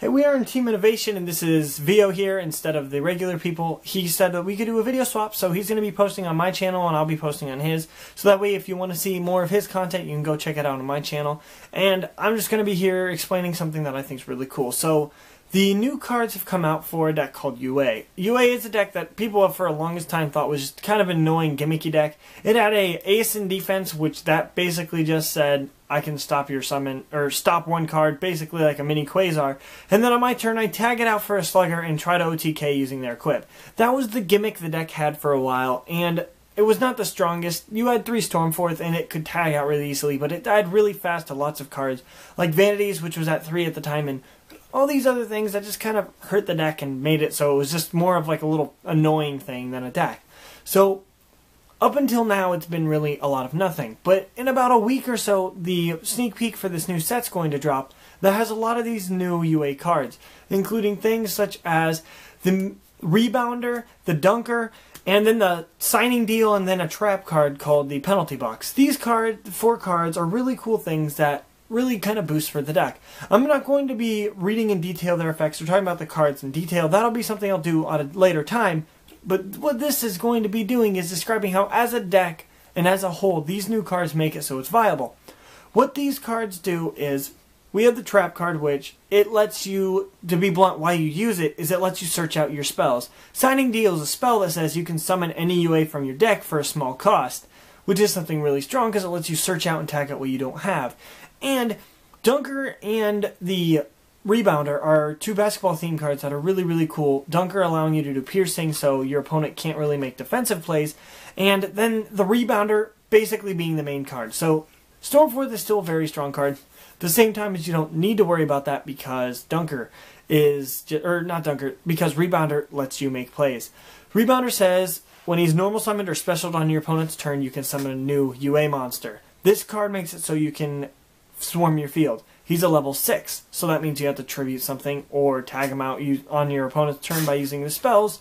Hey, we are in Team Innovation, and this is Vio here instead of the regular people. He said that we could do a video swap, so he's going to be posting on my channel and I'll be posting on his. So that way, if you want to see more of his content, you can go check it out on my channel. And I'm just going to be here explaining something that I think is really cool. So, the new cards have come out for a deck called UA. UA is a deck that people have for the longest time thought was just kind of an annoying gimmicky deck. It had a ace in defense, which that basically just said, I can stop your summon, or stop one card, basically like a mini Quasar. And then on my turn, I tag it out for a Slugger and try to OTK using their equip. That was the gimmick the deck had for a while, and it was not the strongest. You had 3 Stormforth, and it could tag out really easily, but it died really fast to lots of cards, like Vanities, which was at 3 at the time, and all these other things that just kind of hurt the deck and made it so it was just more of like a little annoying thing than a deck. So, up until now, it's been really a lot of nothing. But in about a week or so, the sneak peek for this new set's going to drop that has a lot of these new UA cards, including things such as the Rebounder, the Dunker, and then the Signing Deal, and then a trap card called the Penalty Box. These 4 cards are really cool things that really kind of boost for the deck. I'm not going to be reading in detail their effects or talking about the cards in detail. That'll be something I'll do at a later time. But what this is going to be doing is describing how, as a deck and as a whole, these new cards make it so it's viable. What these cards do is, we have the trap card, which it lets you, to be blunt, why you use it, is it lets you search out your spells. Signing Deal is a spell that says you can summon any UA from your deck for a small cost, which is something really strong because it lets you search out and tag out what you don't have. And Dunker and the Rebounder are 2 basketball themed cards that are really, really cool. Dunker allowing you to do piercing so your opponent can't really make defensive plays. And then the Rebounder basically being the main card. So Stormforth is still a very strong card. At the same time as you don't need to worry about that because Dunker is, because Rebounder lets you make plays. Rebounder says when he's normal summoned or specialed on your opponent's turn, you can summon a new UA monster. This card makes it so you can swarm your field. He's a level 6, so that means you have to tribute something or tag him out on your opponent's turn by using the spells,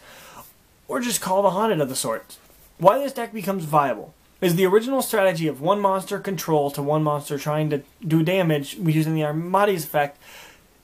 or just call the Haunted of the sort. Why this deck becomes viable is the original strategy of 1 monster control to 1 monster trying to do damage using the Armades effect.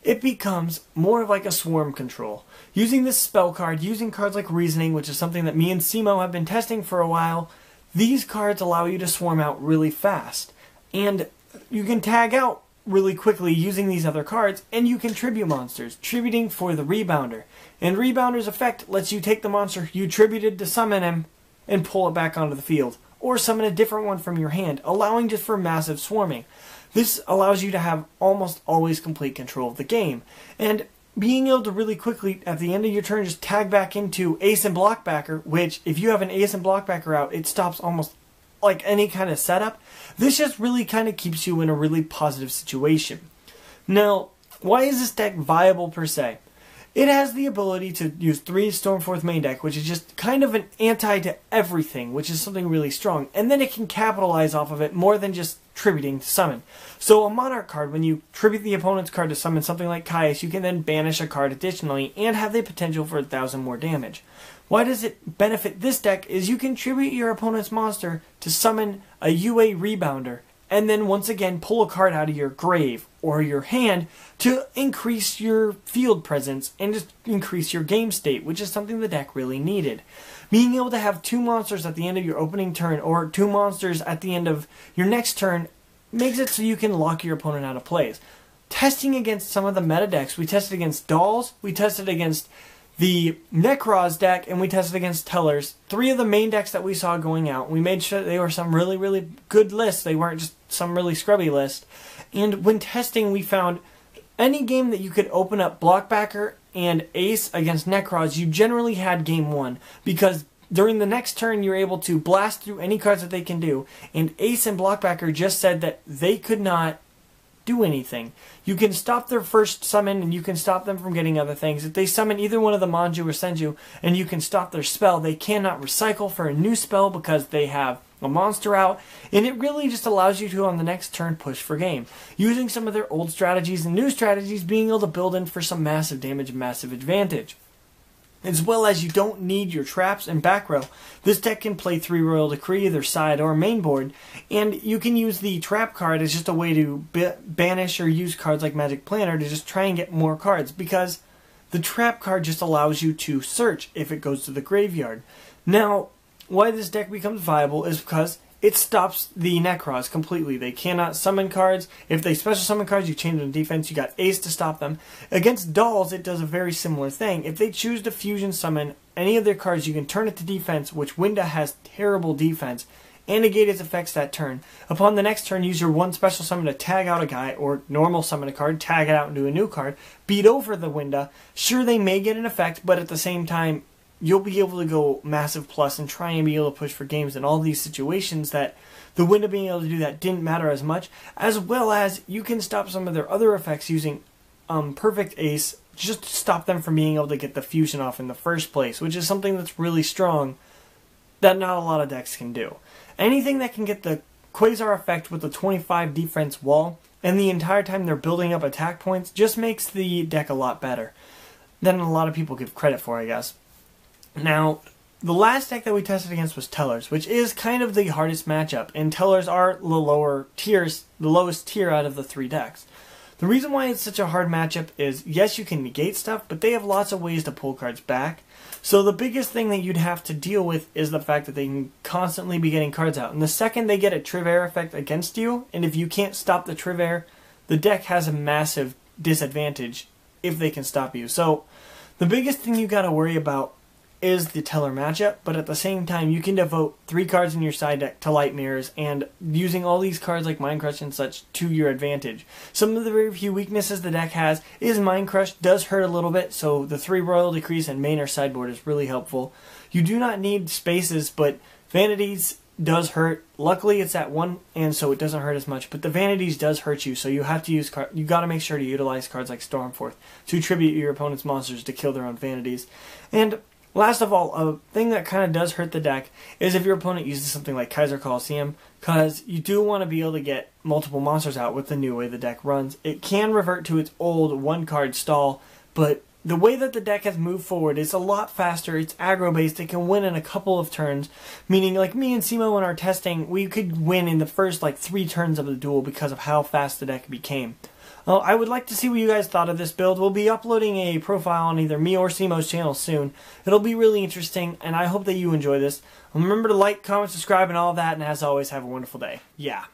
It becomes more of like a swarm control. Using this spell card, using cards like Reasoning, which is something that me and Simo have been testing for a while, these cards allow you to swarm out really fast. And you can tag out really quickly using these other cards, and you can tribute monsters, tributing for the Rebounder. And Rebounder's effect lets you take the monster you tributed to summon him and pull it back onto the field, or summon a different one from your hand, allowing just for massive swarming. This allows you to have almost always complete control of the game, and being able to really quickly, at the end of your turn, just tag back into Ace and Blockbacker, which, if you have an Ace and Blockbacker out, it stops almost like any kind of setup. This just really kind of keeps you in a really positive situation. Now, why is this deck viable per se? It has the ability to use 3 Stormforth main deck, which is just kind of an anti to everything, which is something really strong. And then it can capitalize off of it more than just tributing to summon. So a Monarch card, when you tribute the opponent's card to summon something like Caius, you can then banish a card additionally and have the potential for 1,000 more damage. Why does it benefit this deck is you can tribute your opponent's monster to summon a UA Rebounder, and then once again pull a card out of your grave or your hand to increase your field presence and just increase your game state, which is something the deck really needed. Being able to have 2 monsters at the end of your opening turn or 2 monsters at the end of your next turn makes it so you can lock your opponent out of plays. Testing against some of the meta decks, we tested against Dolls, we tested against the Necros deck, and we tested against Tellers. 3 of the main decks that we saw going out. We made sure they were some really, really good lists. They weren't just some really scrubby list. And when testing, we found any game that you could open up Blockbacker and Ace against Necros, you generally had game 1. Because during the next turn, you're able to blast through any cards that they can do. And Ace and Blockbacker just said that they could not do anything. You can stop their first summon and you can stop them from getting other things. If they summon either one of the Manju or Senju and you can stop their spell, they cannot recycle for a new spell because they have a monster out, and it really just allows you to on the next turn push for game. Using some of their old strategies and new strategies, being able to build in for some massive damage and massive advantage. as well as you don't need your traps and back row. This deck can play 3 Royal Decree either side or main board, and you can use the trap card as just a way to banish or use cards like Magic Planner to just try and get more cards, because the trap card just allows you to search if it goes to the graveyard. Now, why this deck becomes viable is because it stops the Necros completely. They cannot summon cards. If they special summon cards, you change them to defense. You got Ace to stop them. Against Dolls, it does a very similar thing. If they choose to fusion summon any of their cards, you can turn it to defense, which Winda has terrible defense, and negate its effects that turn. Upon the next turn, use your 1 special summon to tag out a guy, or normal summon a card, tag it out into a new card, beat over the Winda. Sure, they may get an effect, but at the same time, you'll be able to go massive plus and try and be able to push for games in all these situations that the Winda being able to do that didn't matter as much, as well as you can stop some of their other effects using Perfect Ace just to stop them from being able to get the fusion off in the first place, which is something that's really strong that not a lot of decks can do. Anything that can get the Quasar effect with the 25 defense wall and the entire time they're building up attack points just makes the deck a lot better than a lot of people give credit for, I guess. Now, the last deck that we tested against was Tellers, which is kind of the hardest matchup, and Tellers are the lowest tier out of the 3 decks. The reason why it's such a hard matchup is, yes, you can negate stuff, but they have lots of ways to pull cards back. So the biggest thing that you'd have to deal with is the fact that they can constantly be getting cards out. And the second they get a Trivair effect against you, and if you can't stop the Trivair, the deck has a massive disadvantage if they can stop you. So the biggest thing you got to worry about is the Teller matchup, but at the same time you can devote 3 cards in your side deck to Light Mirrors and using all these cards like Mind Crush and such to your advantage. Some of the very few weaknesses the deck has is Mind Crush does hurt a little bit, so the 3 Royal Decrees and main or sideboard is really helpful. You do not need spaces, but Vanities does hurt. Luckily it's at 1, and so it doesn't hurt as much, but the Vanities does hurt you, so you have to use you got to make sure to utilize cards like Stormforth to tribute your opponent's monsters to kill their own Vanities. And last of all, a thing that kind of does hurt the deck is if your opponent uses something like Kaiser Coliseum, because you do want to be able to get multiple monsters out with the new way the deck runs. It can revert to its old 1-card stall, but the way that the deck has moved forward, it's a lot faster, it's aggro-based, it can win in a couple of turns, meaning like me and Simo in our testing, we could win in the first 3 turns of the duel because of how fast the deck became. Well, I would like to see what you guys thought of this build. We'll be uploading a profile on either me or Simo's channel soon. It'll be really interesting, and I hope that you enjoy this. Remember to like, comment, subscribe, and all that, and as always, have a wonderful day. Yeah.